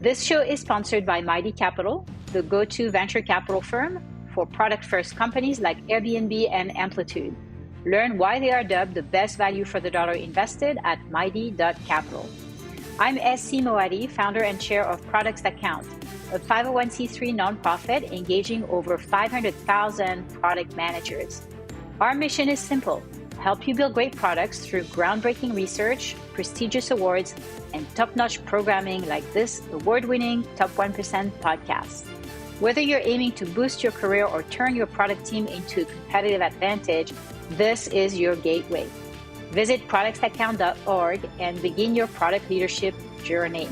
This show is sponsored by Mighty Capital, the go-to venture capital firm for product-first companies like Airbnb and Amplitude. Learn why they are dubbed the best value for the dollar invested at mighty.capital. I'm SC Moadi, founder and chair of Products That Count, a 501c3 nonprofit engaging over 500,000 product managers. Our mission is simple: help you build great products through groundbreaking research, prestigious awards, and top-notch programming like this award-winning Top 1% podcast. Whether you're aiming to boost your career or turn your product team into a competitive advantage, this is your gateway. Visit productsthatcount.org and begin your product leadership journey.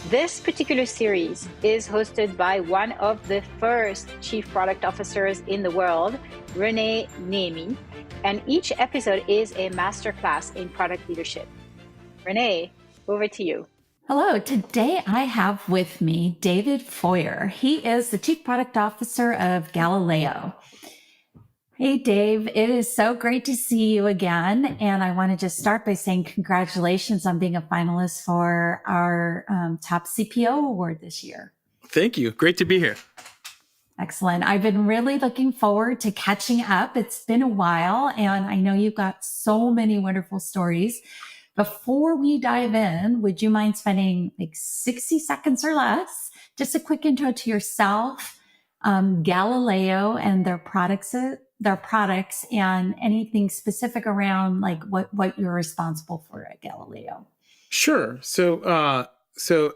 This particular series is hosted by one of the first chief product officers in the world, Renee Nemi, and each episode is a masterclass in product leadership. Renee, over to you. Hello. Today I have with me David Feuer. He is the Chief Product Officer of Galileo. Hey, Dave, it is so great to see you again. And I want to just start by saying congratulations on being a finalist for our top CPO award this year. Thank you. Great to be here. Excellent. I've been really looking forward to catching up. It's been a while, and I know you've got so many wonderful stories. Before we dive in, would you mind spending like 60 seconds or less, just a quick intro to yourself, Galileo and their products, and anything specific around like what you're responsible for at Galileo? Sure. So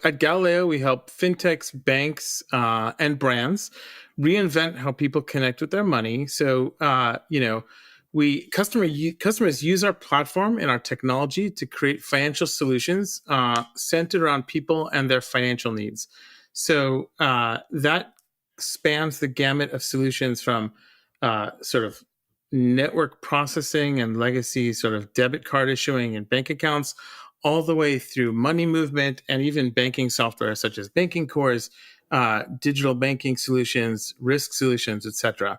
at Galileo, we help fintechs, banks, and brands reinvent how people connect with their money. So, customers use our platform and our technology to create financial solutions centered around people and their financial needs. So that spans the gamut of solutions from sort of network processing and legacy sort of debit card issuing and bank accounts, all the way through money movement and even banking software such as banking cores, digital banking solutions, risk solutions, etc.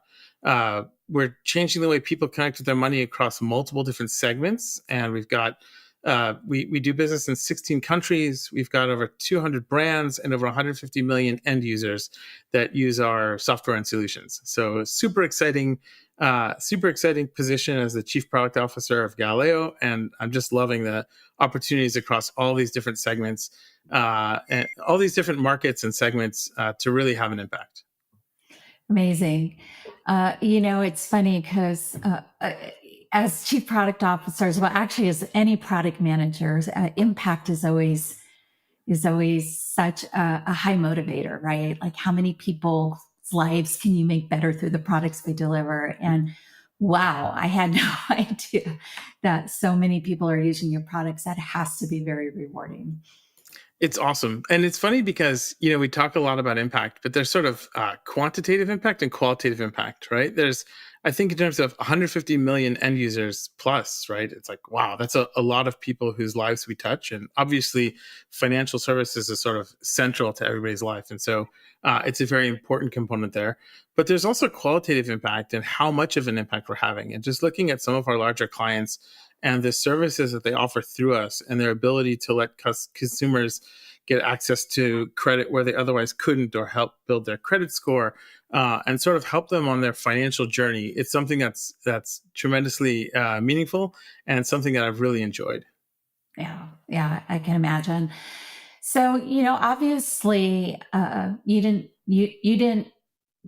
We're changing the way people connect with their money across multiple different segments. And we've got, we do business in 16 countries. We've got over 200 brands and over 150 million end users that use our software and solutions. So super exciting position as the Chief Product Officer of Galileo. And I'm just loving the opportunities across all these different segments, and all these different markets and segments to really have an impact. Amazing. It's funny because as chief product officers, well, actually as any product managers, impact is always such a high motivator, right? Like how many people's lives can you make better through the products we deliver? And wow, I had no idea that so many people are using your products. That has to be very rewarding. It's awesome. And it's funny because, we talk a lot about impact, but there's sort of quantitative impact and qualitative impact, right? There's, I think in terms of 150 million end users plus, right? It's like, wow, that's a lot of people whose lives we touch. And obviously financial services is sort of central to everybody's life. And so it's a very important component there. But there's also qualitative impact and how much of an impact we're having. And just looking at some of our larger clients and the services that they offer through us and their ability to let consumers get access to credit where they otherwise couldn't, or help build their credit score and sort of help them on their financial journey. It's something that's tremendously meaningful and something that I've really enjoyed. Yeah, I can imagine. So, obviously you didn't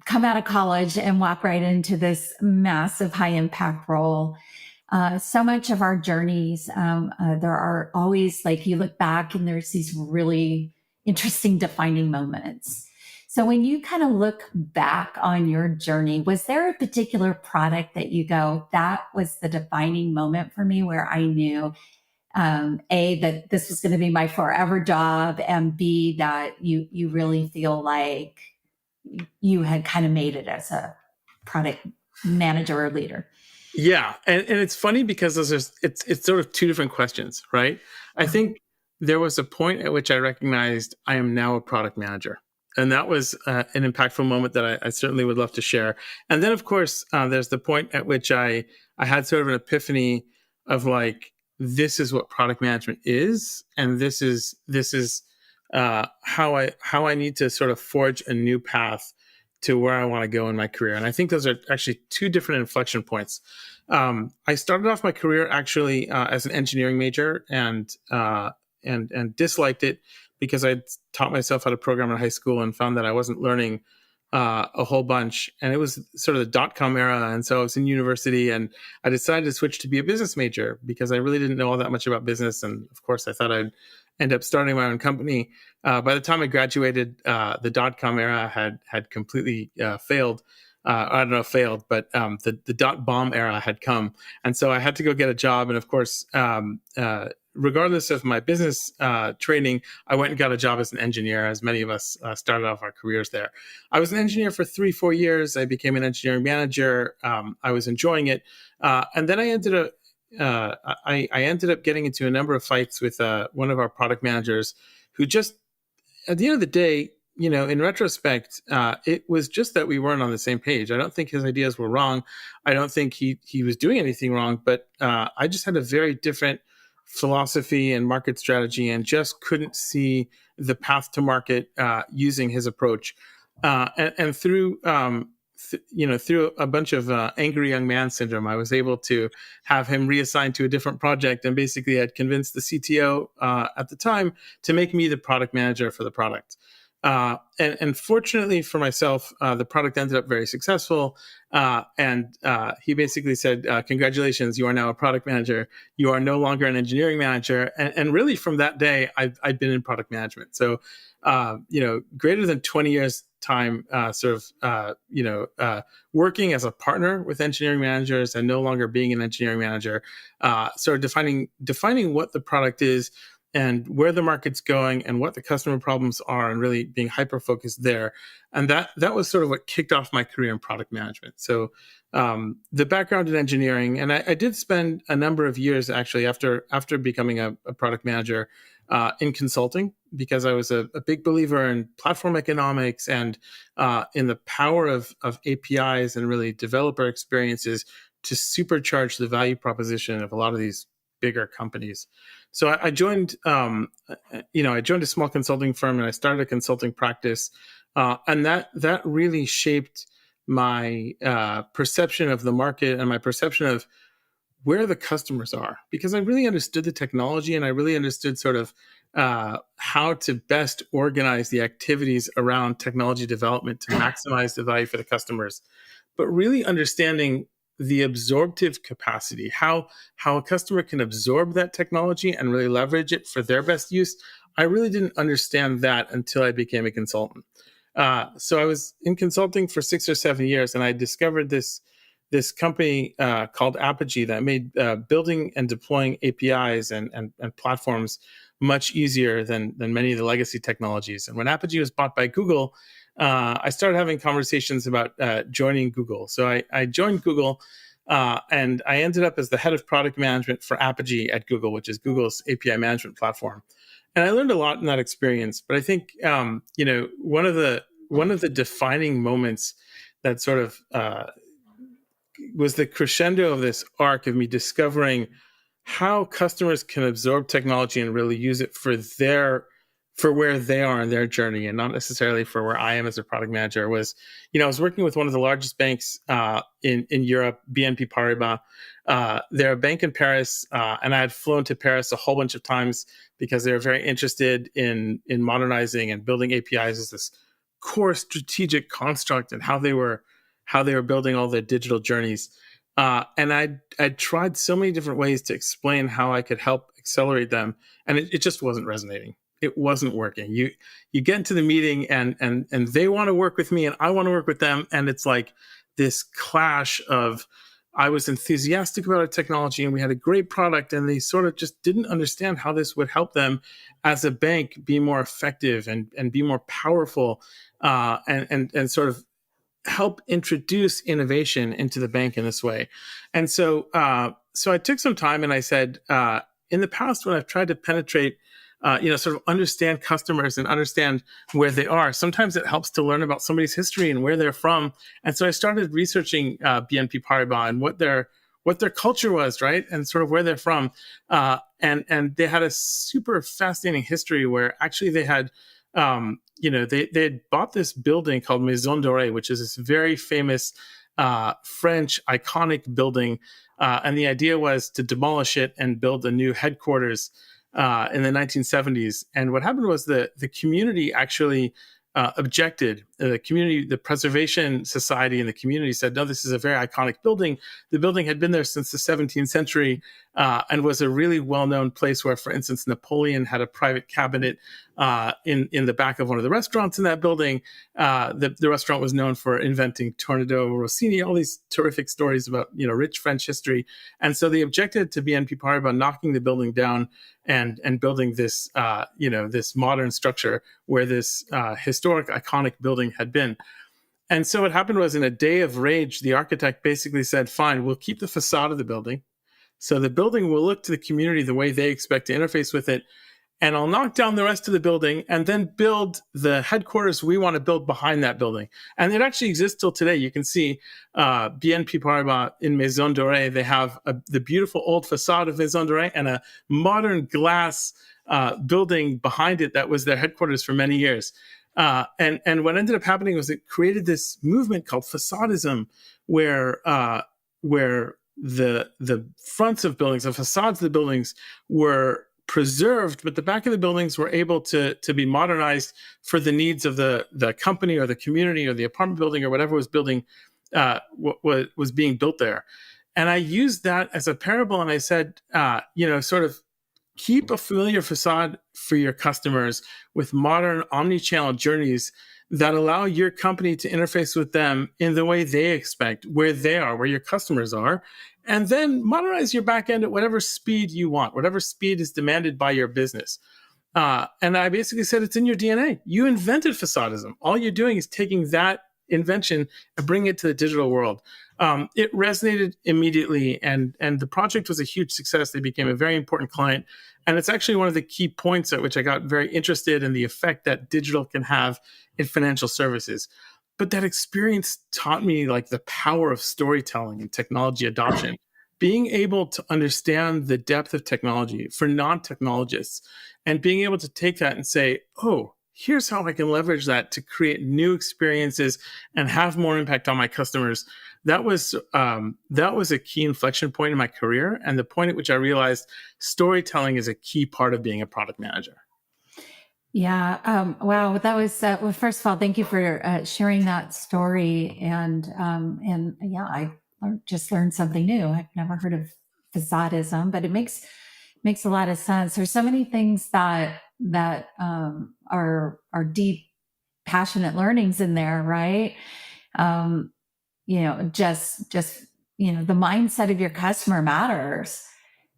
come out of college and walk right into this massive high impact role. So much of our journeys, there are always, like, you look back and there's these really interesting defining moments. So when you kind of look back on your journey, was there a particular product that you go, that was the defining moment for me where I knew, A, that this was going to be my forever job, and B, that you really feel like you had kind of made it as a product manager or leader? Yeah. And it's funny because it's sort of two different questions, right? I think there was a point at which I recognized I am now a product manager. And that was an impactful moment that I certainly would love to share. And then, of course, there's the point at which I had sort of an epiphany of like, this is what product management is. And this is how I need to sort of forge a new path to where I want to go in my career. And I think those are actually two different inflection points. I started off my career actually as an engineering major, and disliked it because I taught myself how to program in high school and found that I wasn't learning a whole bunch. And it was sort of the dot-com era, and so I was in university, and I decided to switch to be a business major because I really didn't know all that much about business. And of course, I thought I'd end up starting my own company. By the time I graduated, the dot-com era had completely failed. I don't know if failed, but the dot bomb era had come. And so I had to go get a job. And of course, regardless of my business training, I went and got a job as an engineer, as many of us started off our careers there. I was an engineer for 3-4 years. I became an engineering manager. I was enjoying it. And then I ended up I ended up getting into a number of fights with one of our product managers who just, at the end of the day, in retrospect, it was just that we weren't on the same page. I don't think his ideas were wrong. I don't think he was doing anything wrong, but I just had a very different philosophy and market strategy and just couldn't see the path to market using his approach. And through through a bunch of angry young man syndrome, I was able to have him reassigned to a different project, and basically had convinced the CTO at the time to make me the product manager for the product. And fortunately for myself, the product ended up very successful. And he basically said, congratulations, you are now a product manager. You are no longer an engineering manager. And really from that day, I've been in product management. So, greater than 20 years time, working as a partner with engineering managers and no longer being an engineering manager, sort of defining what the product is and where the market's going and what the customer problems are, and really being hyper-focused there. And that was sort of what kicked off my career in product management. So the background in engineering, and I did spend a number of years actually after becoming a product manager in consulting, because I was a big believer in platform economics and in the power of APIs and really developer experiences to supercharge the value proposition of a lot of these bigger companies. So I joined, I joined a small consulting firm, and I started a consulting practice, and that really shaped my perception of the market and my perception of where the customers are, because I really understood the technology and I really understood sort of how to best organize the activities around technology development to maximize the value for the customers, but really understanding the absorptive capacity, how a customer can absorb that technology and really leverage it for their best use. I really didn't understand that until I became a consultant. So I was in consulting for 6 or 7 years, and I discovered this company called Apogee that made building and deploying APIs and platforms much easier than many of the legacy technologies. And when Apogee was bought by Google, I started having conversations about joining Google. So I joined Google, and I ended up as the head of product management for Apogee at Google, which is Google's API management platform. And I learned a lot in that experience. But I think one of the defining moments that sort of was the crescendo of this arc of me discovering how customers can absorb technology and really use it for where they are in their journey, and not necessarily for where I am as a product manager. Was, I was working with one of the largest banks in Europe, BNP Paribas. They're a bank in Paris, and I had flown to Paris a whole bunch of times because they were very interested in modernizing and building APIs as this core strategic construct, and how they were building all their digital journeys. And I tried so many different ways to explain how I could help accelerate them, and it just wasn't resonating. It wasn't working. You get into the meeting and they want to work with me and I want to work with them, and it's like this clash of, I was enthusiastic about our technology and we had a great product, and they sort of just didn't understand how this would help them as a bank be more effective and be more powerful, and sort of help introduce innovation into the bank in this way. And so I took some time and I said, in the past, when I've tried to penetrate, sort of understand customers and understand where they are, sometimes it helps to learn about somebody's history and where they're from. And so I started researching BNP Paribas and what what their culture was, right, and sort of where they're from. And they had a super fascinating history where actually they had, they had bought this building called Maison Dorée, which is this very famous French iconic building. And the idea was to demolish it and build a new headquarters in the 1970s. And what happened was the community actually objected. The Preservation Society and the community said, no, this is a very iconic building. The building had been there since the 17th century and was a really well-known place where, for instance, Napoleon had a private cabinet in the back of one of the restaurants in that building. The restaurant was known for inventing Tournedos, Rossini, all these terrific stories about, rich French history. And so they objected to BNP Paribas knocking the building down and building this, this modern structure where this historic, iconic building had been. And so what happened was, in a day of rage, the architect basically said, fine, we'll keep the facade of the building. So the building will look to the community the way they expect to interface with it. And I'll knock down the rest of the building and then build the headquarters we want to build behind that building. And it actually exists till today. You can see BNP Paribas in Maison Dorée. They have the beautiful old facade of Maison Dorée and a modern glass building behind it that was their headquarters for many years. And what ended up happening was it created this movement called facadism, where the fronts of buildings, the facades of the buildings were preserved, but the back of the buildings were able to be modernized for the needs of the company or the community or the apartment building or whatever was building was being built there. And I used that as a parable, and I said, sort of keep a familiar facade for your customers with modern omni-channel journeys that allow your company to interface with them in the way they expect, where they are, where your customers are, and then modernize your backend at whatever speed you want, whatever speed is demanded by your business. And I basically said, it's in your DNA. You invented facadism. All you're doing is taking that invention and bringing it to the digital world. It resonated immediately, and the project was a huge success. They became a very important client. And it's actually one of the key points at which I got very interested in the effect that digital can have in financial services. But that experience taught me the power of storytelling and technology adoption. Being able to understand the depth of technology for non-technologists and being able to take that and say, oh, here's how I can leverage that to create new experiences and have more impact on my customers. That was a key inflection point in my career, and the point at which I realized storytelling is a key part of being a product manager. Yeah. Wow. That was, well, first of all, thank you for sharing that story. And yeah, I just learned something new. I've never heard of facadism, but it makes a lot of sense. There's so many things that are deep, passionate learnings in there, right? Just the mindset of your customer matters.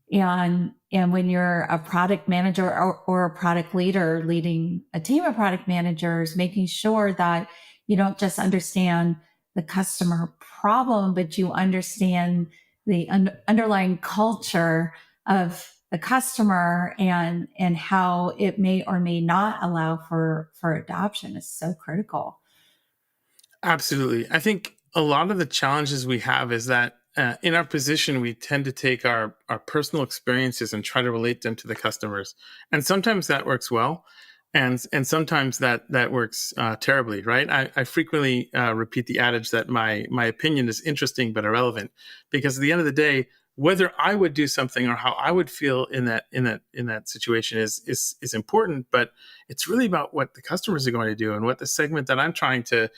And when you're a product manager or a product leader leading a team of product managers, making sure that you don't just understand the customer problem, but you understand the underlying culture of the customer and how it may or may not allow for adoption is so critical. Absolutely. I think a lot of the challenges we have is that in our position, we tend to take our personal experiences and try to relate them to the customers. And sometimes that works well. And sometimes that works terribly, right? I frequently repeat the adage that my opinion is interesting but irrelevant, because at the end of the day, whether I would do something or how I would feel in that situation is important, but it's really about what the customers are going to do and what the segment that I'm trying to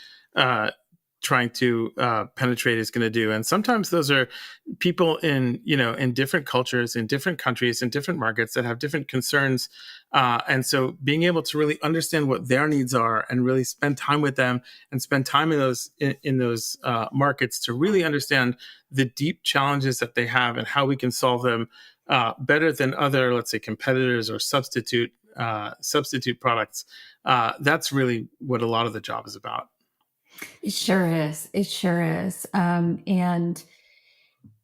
penetrate is going to do. And sometimes those are people in different cultures, in different countries, in different markets that have different concerns. And so being able to really understand what their needs are and really spend time with them and spend time in those markets to really understand the deep challenges that they have and how we can solve them better than other, let's say, competitors or substitute products. That's really what a lot of the job is about. It sure is. It sure is. And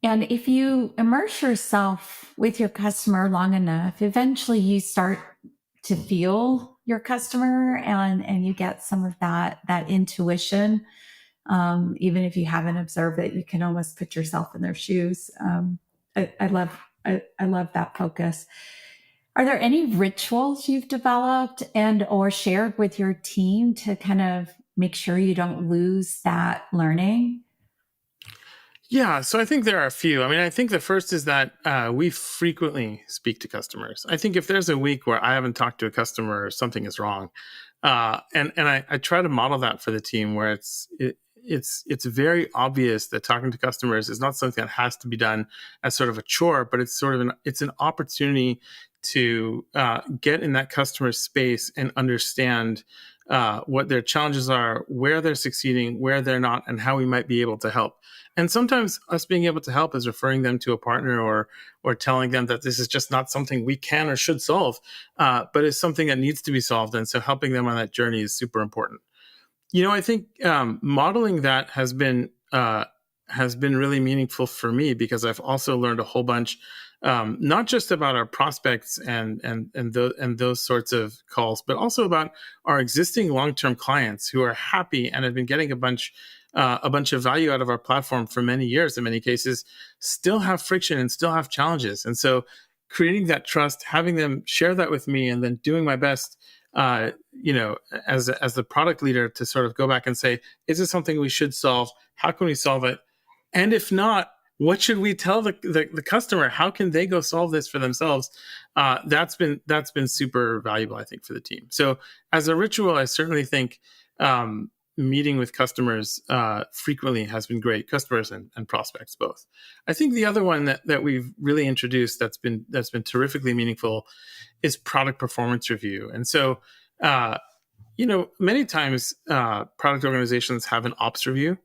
if you immerse yourself with your customer long enough, eventually you start to feel your customer and you get some of that intuition Even if you haven't observed it, you can almost put yourself in their shoes. I love that focus. Are there any rituals you've developed and or shared with your team to kind of make sure you don't lose that learning? Yeah, so I think there are a few. I mean, I think the first is that we frequently speak to customers. I think if there's a week where I haven't talked to a customer or something is wrong, and I try to model that for the team where it's very obvious that talking to customers is not something that has to be done as sort of a chore, but it's sort of an opportunity to get in that customer space and understand what their challenges are, where they're succeeding, where they're not, and how we might be able to help. And sometimes us being able to help is referring them to a partner or telling them that this is just not something we can or should solve, but it's something that needs to be solved. And so helping them on that journey is super important. I think modeling that has been really meaningful for me because I've also learned a whole bunch, not just about our prospects and those sorts of calls, but also about our existing long-term clients who are happy and have been getting a bunch of value out of our platform for many years. In many cases, still have friction and still have challenges, and so creating that trust, having them share that with me, and then doing my best. As the product leader to sort of go back and say, is this something we should solve? How can we solve it? And if not, what should we tell the customer? How can they go solve this for themselves? That's been super valuable, I think, for the team. So as a ritual, I certainly think meeting with customers frequently has been great, customers and prospects both. I think the other one that we've really introduced that's been terrifically meaningful is product performance review. And so, many times product organizations have an ops review,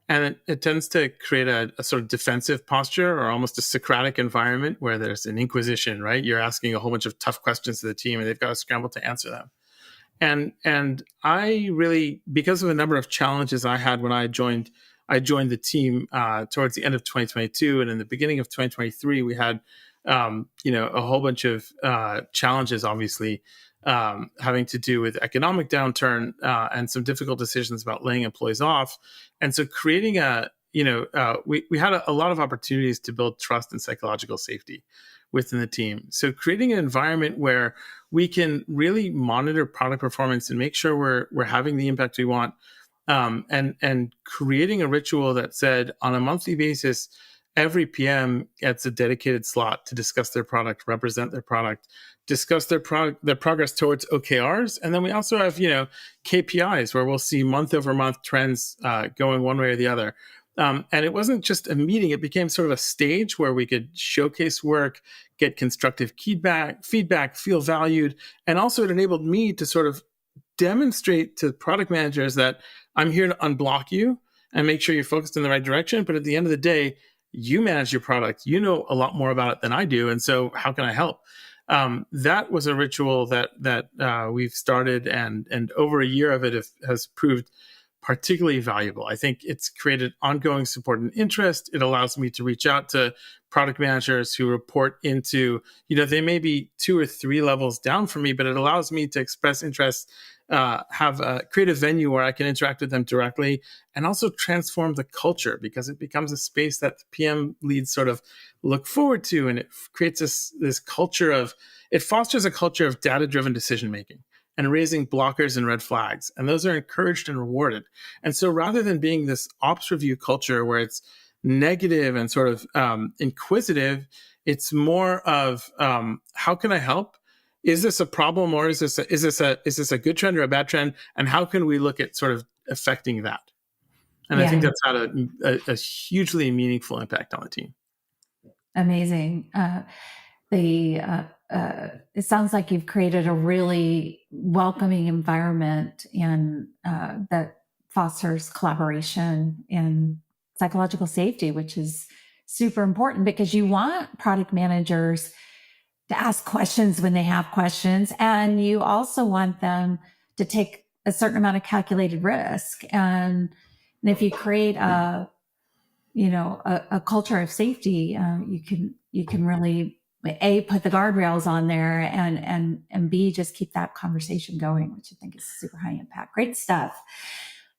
and it tends to create a sort of defensive posture or almost a Socratic environment where there's an inquisition, right? You're asking a whole bunch of tough questions to the team and they've got to scramble to answer them. And I really, because of a number of challenges I had when I joined the team towards the end of 2022 and in the beginning of 2023, we had a whole bunch of challenges, obviously, having to do with economic downturn and some difficult decisions about laying employees off. And so creating we had a lot of opportunities to build trust and psychological safety within the team. So creating an environment where we can really monitor product performance and make sure we're having the impact we want, and creating a ritual that said on a monthly basis, every PM gets a dedicated slot to discuss their product, represent their product, discuss their progress towards OKRs. And then we also have, KPIs where we'll see month over month trends going one way or the other. And it wasn't just a meeting, it became sort of a stage where we could showcase work, get constructive feedback, feel valued. And also it enabled me to sort of demonstrate to product managers that I'm here to unblock you and make sure you're focused in the right direction. But at the end of the day, you manage your product. You know a lot more about it than I do. And so how can I help? That was a ritual that we've started, and over a year of it has proved particularly valuable. I think it's created ongoing support and interest. It allows me to reach out to product managers who report into, they may be 2 or 3 levels down from me, but it allows me to express interest, create a venue where I can interact with them directly, and also transform the culture because it becomes a space that the PM leads sort of look forward to. And it creates this culture it fosters a culture of data-driven decision-making and raising blockers and red flags. And those are encouraged and rewarded. And so rather than being this ops review culture where it's negative and sort of inquisitive, it's more of how can I help? Is this a problem, or is this a good trend or a bad trend? And how can we look at sort of affecting that? And I think that's had a hugely meaningful impact on the team. Amazing. It sounds like you've created a really welcoming environment and that fosters collaboration and psychological safety, which is super important because you want product managers to ask questions when they have questions, and you also want them to take a certain amount of calculated risk. And if you create a culture of safety, you can really put the guardrails on there and B, just keep that conversation going, which I think is super high impact. Great stuff.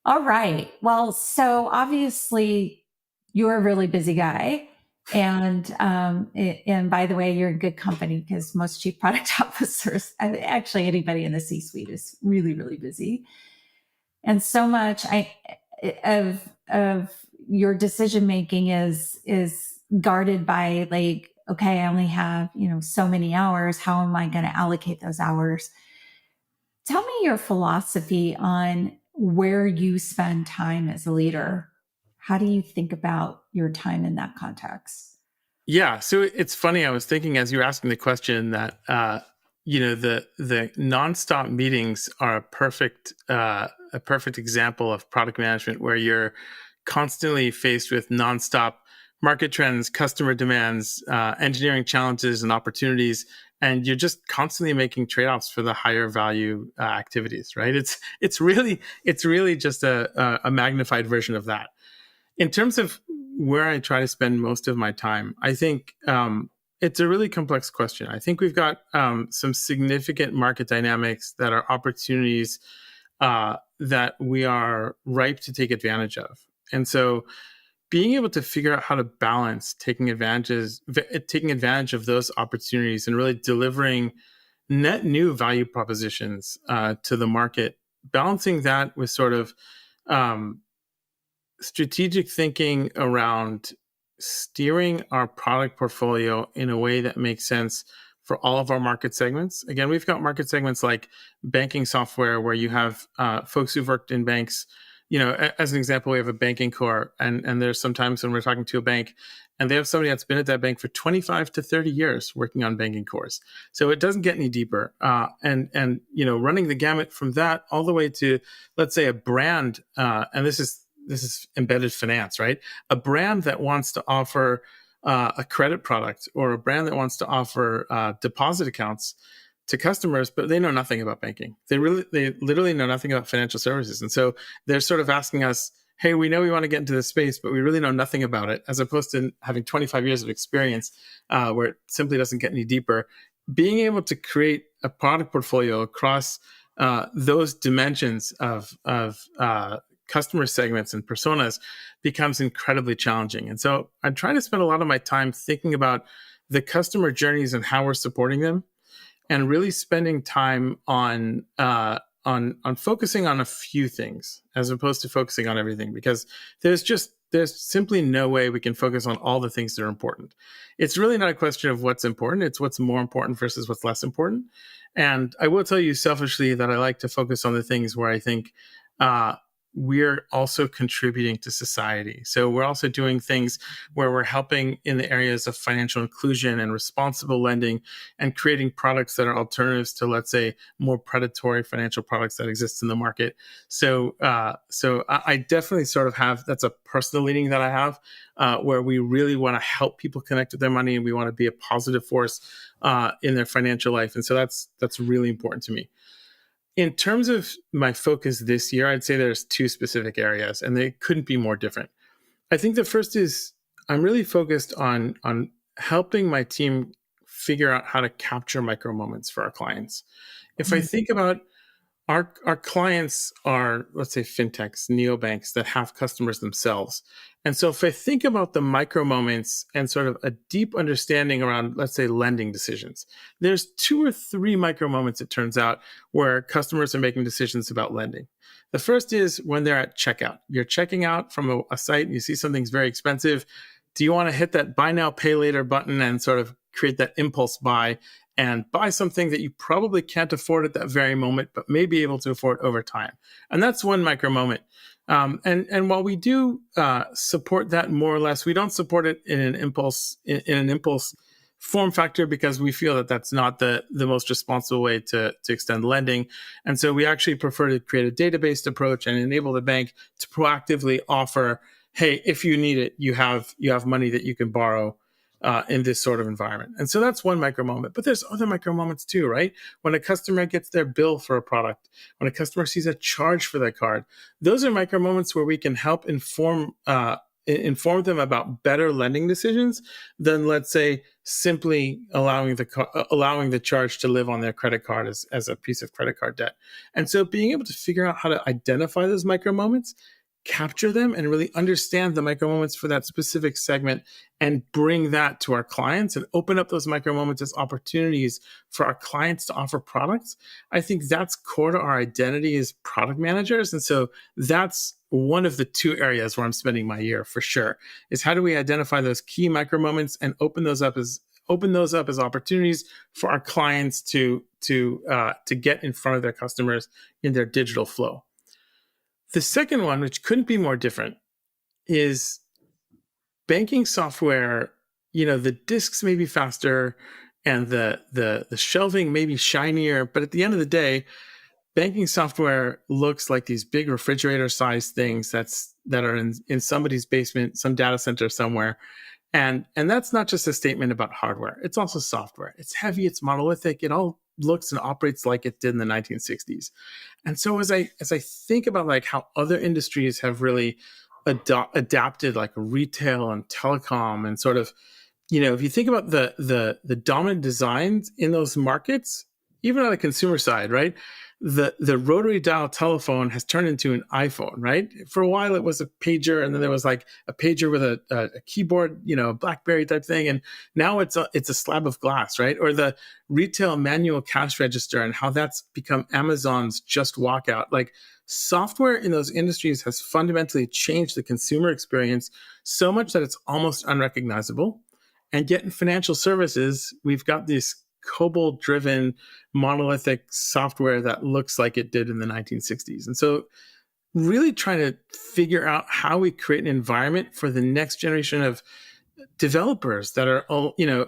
All right. Well, so obviously you're a really busy guy. And by the way, you're in good company because most chief product officers, actually anybody in the C-suite is really, really busy. And so much of your decision making is guarded by like, okay, I only have, so many hours. How am I going to allocate those hours? Tell me your philosophy on where you spend time as a leader. How do you think about your time in that context? Yeah, so it's funny. I was thinking as you were asking the question that the nonstop meetings are a perfect example of product management, where you're constantly faced with nonstop market trends, customer demands, engineering challenges, and opportunities, and you're just constantly making trade-offs for the higher value activities. Right? It's really just a magnified version of that. In terms of where I try to spend most of my time, I think it's a really complex question. I think we've got some significant market dynamics that are opportunities that we are ripe to take advantage of. And so being able to figure out how to balance taking advantage of those opportunities and really delivering net new value propositions to the market, balancing that with sort of strategic thinking around steering our product portfolio in a way that makes sense for all of our market segments. Again, we've got market segments like banking software, where you have folks who've worked in banks. As an example, we have a banking core, and there's sometimes when we're talking to a bank, and they have somebody that's been at that bank for 25 to 30 years working on banking cores. So it doesn't get any deeper. And running the gamut from that all the way to, let's say, a brand, and this is embedded finance, right? A brand that wants to offer a credit product, or a brand that wants to offer deposit accounts to customers, but they know nothing about banking. They literally know nothing about financial services. And so they're sort of asking us, hey, we know we want to get into this space, but we really know nothing about it, as opposed to having 25 years of experience where it simply doesn't get any deeper. Being able to create a product portfolio across those dimensions of customer segments and personas becomes incredibly challenging. And so I try to spend a lot of my time thinking about the customer journeys and how we're supporting them, and really spending time on focusing on a few things as opposed to focusing on everything, because there's simply no way we can focus on all the things that are important. It's really not a question of what's important. It's what's more important versus what's less important. And I will tell you selfishly that I like to focus on the things where I think we're also contributing to society. So we're also doing things where we're helping in the areas of financial inclusion and responsible lending, and creating products that are alternatives to, let's say, more predatory financial products that exist in the market. So I definitely sort of have, that's a personal leaning that I have, where we really want to help people connect with their money, and we want to be a positive force in their financial life. And so that's really important to me. In terms of my focus this year, I'd say there's two specific areas, and they couldn't be more different. I think the first is I'm really focused on helping my team figure out how to capture micro moments for our clients. If I think about our clients are, let's say, fintechs, neobanks that have customers themselves. And so if I think about the micro moments and sort of a deep understanding around, let's say, lending decisions, there's 2 or 3 micro moments, it turns out, where customers are making decisions about lending. The first is when they're at checkout. You're checking out from a site and you see something's very expensive. Do you want to hit that buy now, pay later button and sort of create that impulse buy and buy something that you probably can't afford at that very moment, but may be able to afford over time? And that's one micro moment. And while we do support that more or less, we don't support it in an impulse form factor, because we feel that that's not the most responsible way to extend lending. And so we actually prefer to create a database approach and enable the bank to proactively offer, hey, if you need it, you have money that you can borrow in this sort of environment. And so that's one micro moment. But there's other micro moments too, right? When a customer gets their bill for a product, when a customer sees a charge for their card, those are micro moments where we can help inform inform them about better lending decisions than, let's say, simply allowing the charge to live on their credit card as a piece of credit card debt. And so being able to figure out how to identify those micro moments, capture them, and really understand the micro moments for that specific segment and bring that to our clients and open up those micro moments as opportunities for our clients to offer products. I think that's core to our identity as product managers. And so that's one of the two areas where I'm spending my year for sure, is how do we identify those key micro moments and open those up as opportunities for our clients to get in front of their customers in their digital flow. The second one, which couldn't be more different, is banking software. The disks may be faster and the shelving may be shinier, but at the end of the day, banking software looks like these big refrigerator-sized things that are in somebody's basement, some data center somewhere. And that's not just a statement about hardware. It's also software. It's heavy, it's monolithic. It all looks and operates like it did in the 1960s. And so as I think about like how other industries have really adapted, like retail and telecom, and sort of, if you think about the dominant designs in those markets, even on the consumer side, right? The rotary dial telephone has turned into an iPhone, right? For a while it was a pager, and then there was like a pager with a keyboard, a BlackBerry type thing, and now it's a slab of glass, right? Or the retail manual cash register and how that's become Amazon's just walkout. Like, software in those industries has fundamentally changed the consumer experience so much that it's almost unrecognizable. And yet in financial services, we've got this COBOL-driven monolithic software that looks like it did in the 1960s. And so really trying to figure out how we create an environment for the next generation of developers that are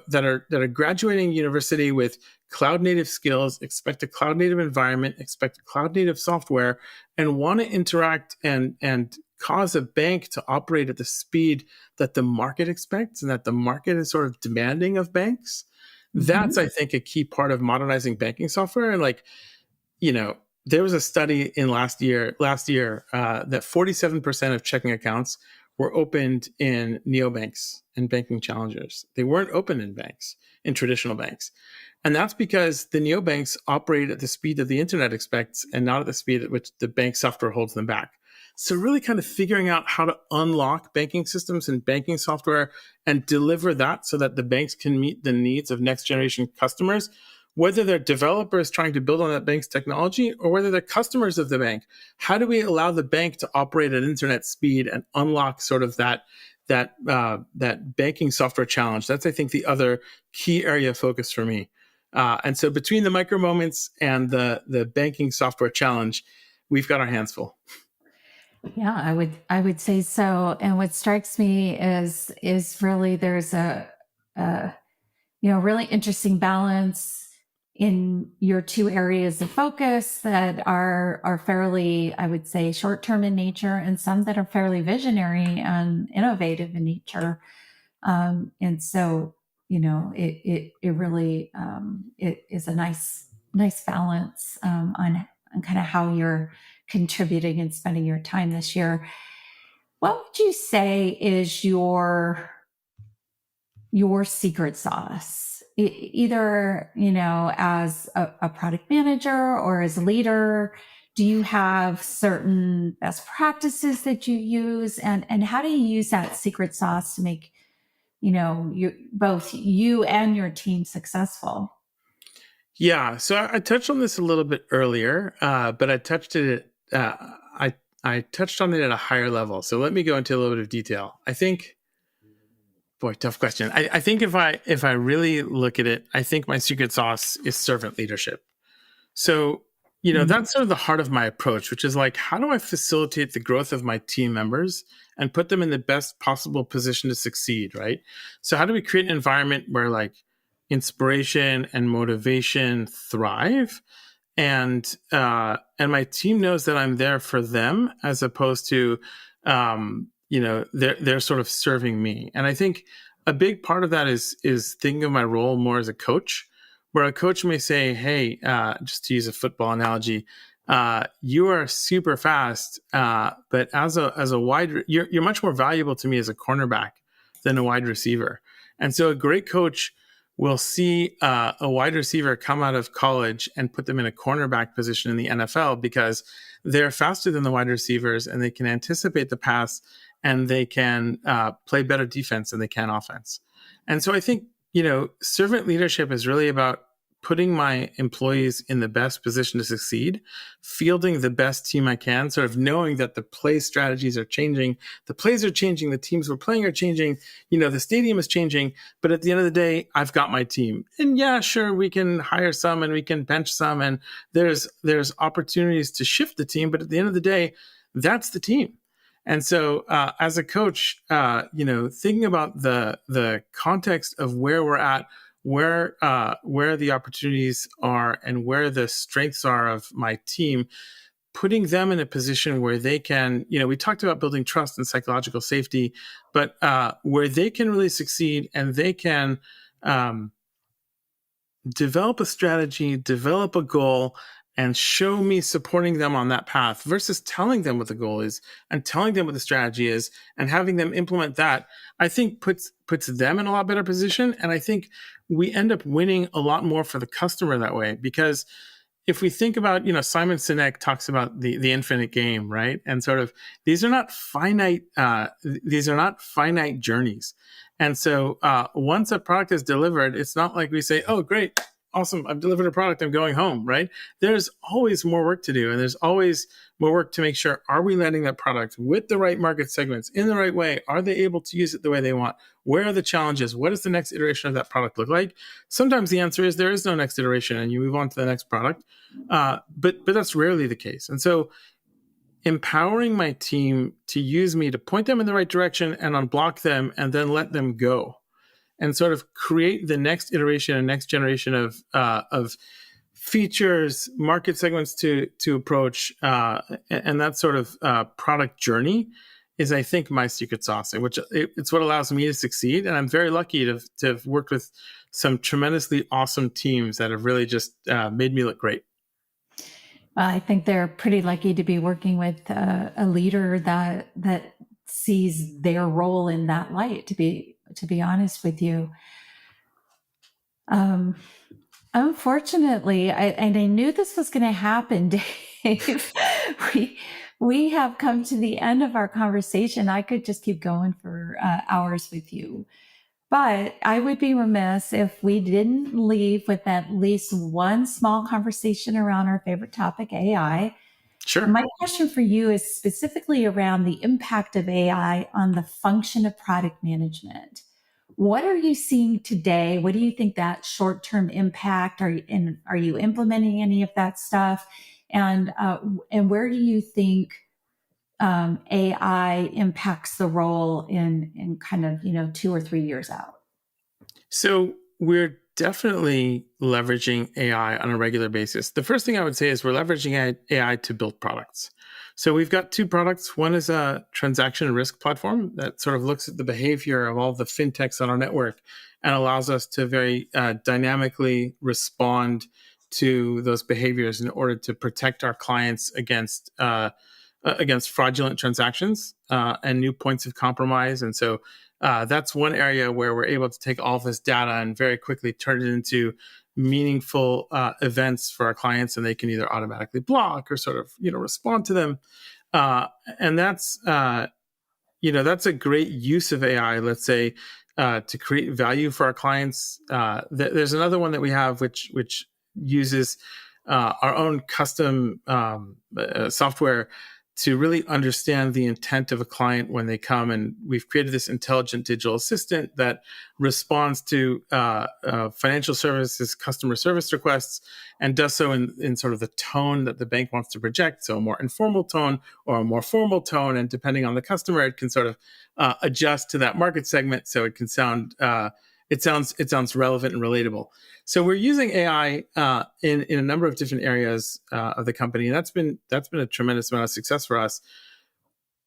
that are graduating university with cloud native skills, expect a cloud native environment, expect cloud native software, and want to interact and cause a bank to operate at the speed that the market expects and that the market is sort of demanding of banks. That's, I think, a key part of modernizing banking software. And there was a study in last year that 47% of checking accounts were opened in neobanks and banking challengers. They weren't open in banks, in traditional banks. And that's because the neobanks operate at the speed that the internet expects and not at the speed at which the bank software holds them back. So really kind of figuring out how to unlock banking systems and banking software and deliver that so that the banks can meet the needs of next generation customers, whether they're developers trying to build on that bank's technology or whether they're customers of the bank. How do we allow the bank to operate at internet speed and unlock sort of that banking software challenge? That's, I think, the other key area of focus for me. And so between the micro moments and the banking software challenge, we've got our hands full. Yeah, I would say so. And what strikes me is really there's a really interesting balance in your two areas of focus that are fairly, I would say, short-term in nature, and some that are fairly visionary and innovative in nature. And so, it really it is a nice balance on kind of how you're contributing and spending your time this year. What would you say is your secret sauce? Either, as a product manager or as a leader, do you have certain best practices that you use, and how do you use that secret sauce to make, both you and your team successful? Yeah, so I touched on this a little bit earlier, but I touched on it at a higher level. So let me go into a little bit of detail. I think, boy, tough question. I think if I really look at it, I think my secret sauce is servant leadership. So, that's sort of the heart of my approach, which is like, how do I facilitate the growth of my team members and put them in the best possible position to succeed, right? So how do we create an environment where like inspiration and motivation thrive, and my team knows that I'm there for them as opposed to they're sort of serving me. And I think a big part of that is thinking of my role more as a coach, where a coach may say, hey, just to use a football analogy, You are super fast, but as a you're much more valuable to me as a cornerback than a wide receiver. And so a great coach will see a wide receiver come out of college and put them in a cornerback position in the NFL because they're faster than the wide receivers and they can anticipate the pass and they can play better defense than they can offense. And so I think, servant leadership is really about putting my employees in the best position to succeed, fielding the best team I can, sort of knowing that the play strategies are changing, the plays are changing, the teams we're playing are changing, the stadium is changing, but at the end of the day, I've got my team. And yeah, sure, we can hire some and we can bench some, and there's opportunities to shift the team, but at the end of the day, that's the team. And so, as a coach, thinking about the context of where we're at, where the opportunities are, and where the strengths are of my team, putting them in a position where they can, we talked about building trust and psychological safety, but where they can really succeed and they can develop a strategy, develop a goal, and show me supporting them on that path versus telling them what the goal is and telling them what the strategy is and having them implement that, I think puts them in a lot better position. And I think we end up winning a lot more for the customer that way, because if we think about, Simon Sinek talks about the infinite game, right? And sort of these are not finite journeys. And so once a product is delivered, it's not like we say, oh, great, awesome, I've delivered a product, I'm going home, right? There's always more work to do. And there's always more work to make sure, are we landing that product with the right market segments in the right way? Are they able to use it the way they want? Where are the challenges? What does the next iteration of that product look like? Sometimes the answer is there is no next iteration and you move on to the next product. But that's rarely the case. And so empowering my team to use me to point them in the right direction and unblock them and then let them go and sort of create the next iteration and next generation of features, market segments to approach, and that sort of product journey is, I think, my secret sauce, which it's what allows me to succeed. And I'm very lucky to have worked with some tremendously awesome teams that have really just made me look great. I think they're pretty lucky to be working with a leader that sees their role in that light. To be honest with you, unfortunately, I knew this was going to happen, Dave. we have come to the end of our conversation. I could just keep going for hours with you, but I would be remiss if we didn't leave with at least one small conversation around our favorite topic, AI. Sure. My question for you is specifically around the impact of AI on the function of product management. What are you seeing today? What do you think that short-term impact? Are you implementing any of that stuff? And where do you think AI impacts the role in kind of 2 or 3 years out? So we're definitely leveraging AI on a regular basis. The first thing I would say is we're leveraging AI to build products. So we've got two products. One is a transaction risk platform that sort of looks at the behavior of all the fintechs on our network and allows us to very dynamically respond to those behaviors in order to protect our clients against fraudulent transactions and new points of compromise. And so that's one area where we're able to take all of this data and very quickly turn it into meaningful events for our clients, and they can either automatically block or sort of respond to them. And that's that's a great use of AI, let's say, to create value for our clients. There's another one that we have which uses our own custom software to really understand the intent of a client when they come. And we've created this intelligent digital assistant that responds to financial services, customer service requests, and does so in sort of the tone that the bank wants to project. So a more informal tone or a more formal tone. And depending on the customer, it can sort of adjust to that market segment. So it can sound, it sounds relevant and relatable. So we're using AI in a number of different areas of the company, and that's been a tremendous amount of success for us.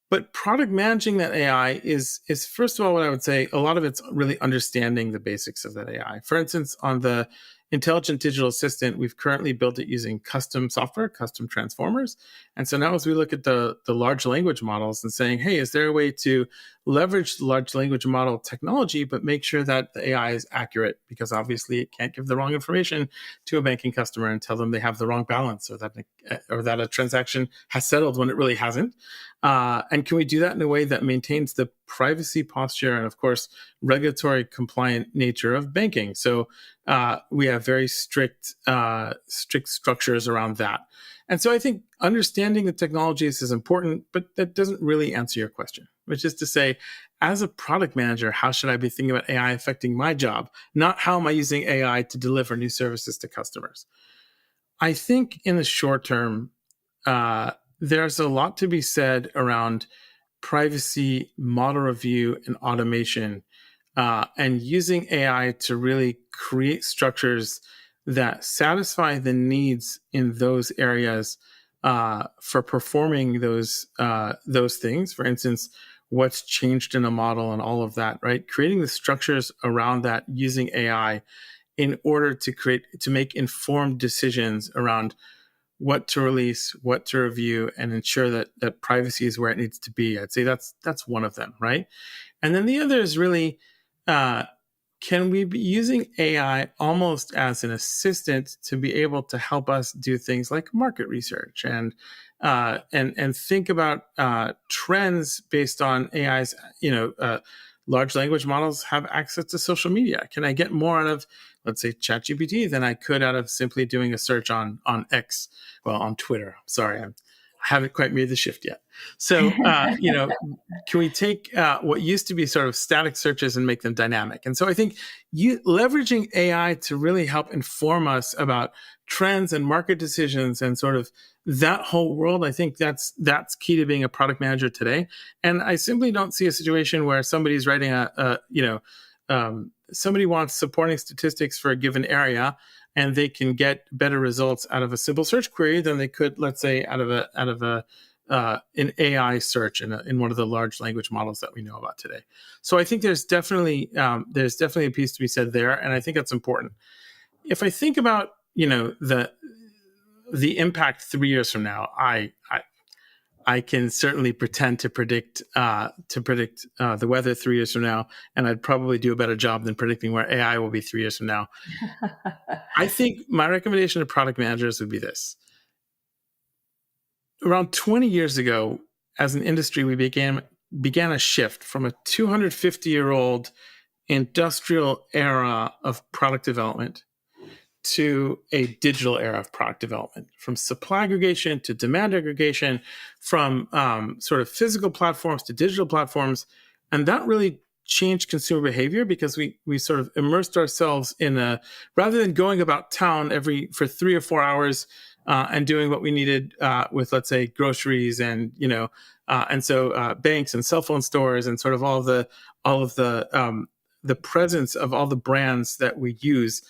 But product managing that AI is first of all what I would say. A lot of it's really understanding the basics of that AI. For instance, on the intelligent digital assistant, we've currently built it using custom software, custom transformers. And so now as we look at the large language models and saying, hey, is there a way to leverage the large language model technology, but make sure that the AI is accurate? Because obviously it can't give the wrong information to a banking customer and tell them they have the wrong balance, or that a transaction has settled when it really hasn't. And can we do that in a way that maintains the privacy posture and, of course, regulatory compliant nature of banking? So we have very strict structures around that. And so I think understanding the technologies is important, but that doesn't really answer your question, which is to say, as a product manager, how should I be thinking about AI affecting my job? Not how am I using AI to deliver new services to customers? I think in the short term, there's a lot to be said around privacy, model review, and automation, and using AI to really create structures that satisfy the needs in those areas for performing those things. For instance, what's changed in a model and all of that, right? Creating the structures around that using AI in order to make informed decisions around what to release, what to review, and ensure that privacy is where it needs to be. I'd say that's one of them, right? And then the other is really, can we be using AI almost as an assistant to be able to help us do things like market research and think about trends based on AI's, large language models have access to social media. Can I get more out of, let's say, ChatGPT than I could out of simply doing a search on X? Well, on Twitter. Sorry, I haven't quite made the shift yet. So, can we take what used to be sort of static searches and make them dynamic? And so I think leveraging AI to really help inform us about trends and market decisions and sort of that whole world, I think that's key to being a product manager today. And I simply don't see a situation where somebody's writing somebody wants supporting statistics for a given area, and they can get better results out of a simple search query than they could, let's say, out of an AI search in one of the large language models that we know about today. So I think there's definitely a piece to be said there, and I think that's important. If I think about the impact 3 years from now, I can certainly pretend to predict the weather 3 years from now, and I'd probably do a better job than predicting where AI will be 3 years from now. I think my recommendation to product managers would be this. Around 20 years ago, as an industry, we began a shift from a 250-year-old industrial era of product development to a digital era of product development, from supply aggregation to demand aggregation, from sort of physical platforms to digital platforms. And that really changed consumer behavior because we sort of immersed ourselves rather than going about town for 3 or 4 hours and doing what we needed with, let's say, groceries and banks and cell phone stores and sort of all of the presence of all the brands that we use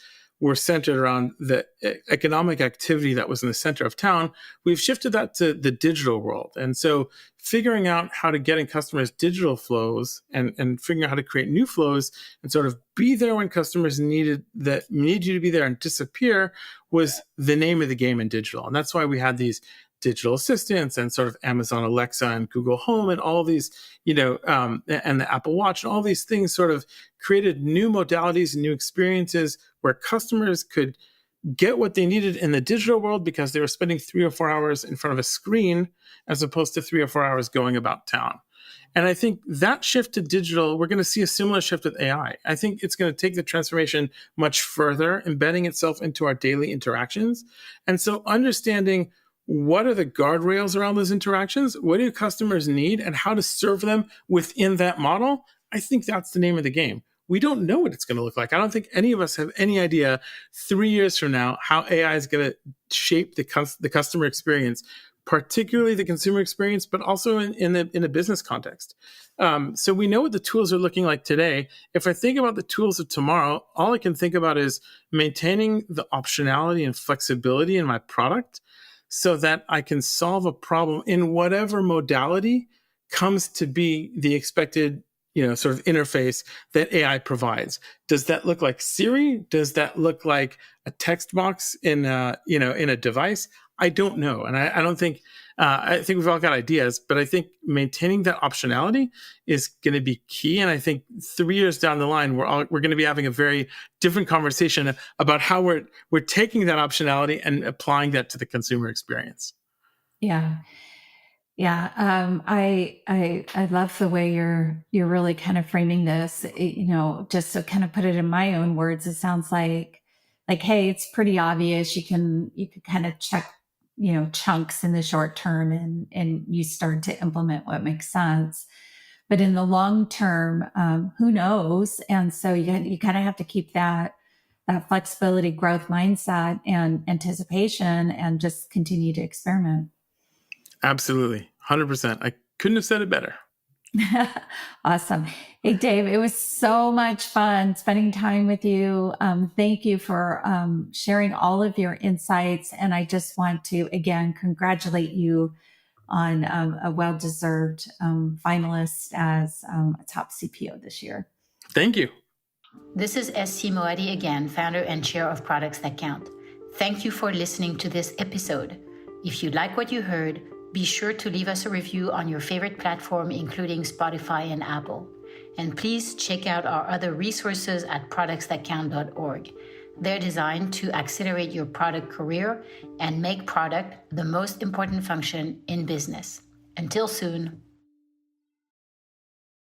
were centered around the economic activity that was in the center of town. We've shifted that to the digital world. And so figuring out how to get in customers' digital flows and figuring out how to create new flows and sort of be there when customers need you to be there and disappear was the name of the game in digital. And that's why we had these digital assistants and sort of Amazon Alexa and Google Home and all these, and the Apple Watch and all these things sort of created new modalities and new experiences where customers could get what they needed in the digital world because they were spending 3 or 4 hours in front of a screen as opposed to 3 or 4 hours going about town. And I think that shift to digital, we're going to see a similar shift with AI. I think it's going to take the transformation much further, embedding itself into our daily interactions. And so understanding what are the guardrails around those interactions, what do customers need, and how to serve them within that model, I think that's the name of the game. We don't know what it's going to look like. I don't think any of us have any idea 3 years from now how AI is going to shape the customer experience, particularly the consumer experience, but also in a business context. So we know what the tools are looking like today. If I think about the tools of tomorrow, all I can think about is maintaining the optionality and flexibility in my product so that I can solve a problem in whatever modality comes to be the expected sort of interface that AI provides. Does that look like Siri? Does that look like a text box in a device? I don't know, and I don't think. I think we've all got ideas, but I think maintaining that optionality is going to be key. And I think 3 years down the line, we're going to be having a very different conversation about how we're taking that optionality and applying that to the consumer experience. Yeah. Yeah. I love the way you're really kind of framing this, just to kind of put it in my own words. It sounds like, hey, it's pretty obvious. You can kind of check, chunks in the short term and you start to implement what makes sense. But in the long term, who knows? And so you kind of have to keep that flexibility, growth mindset and anticipation and just continue to experiment. Absolutely. 100%. I couldn't have said it better. Awesome. Hey, Dave, it was so much fun spending time with you. Thank you for sharing all of your insights. And I just want to, again, congratulate you on a well-deserved finalist as a top CPO this year. Thank you. This is SC Moadi again, founder and chair of Products That Count. Thank you for listening to this episode. If you like what you heard, be sure to leave us a review on your favorite platform, including Spotify and Apple. And please check out our other resources at productsthatcount.org. They're designed to accelerate your product career and make product the most important function in business. Until soon.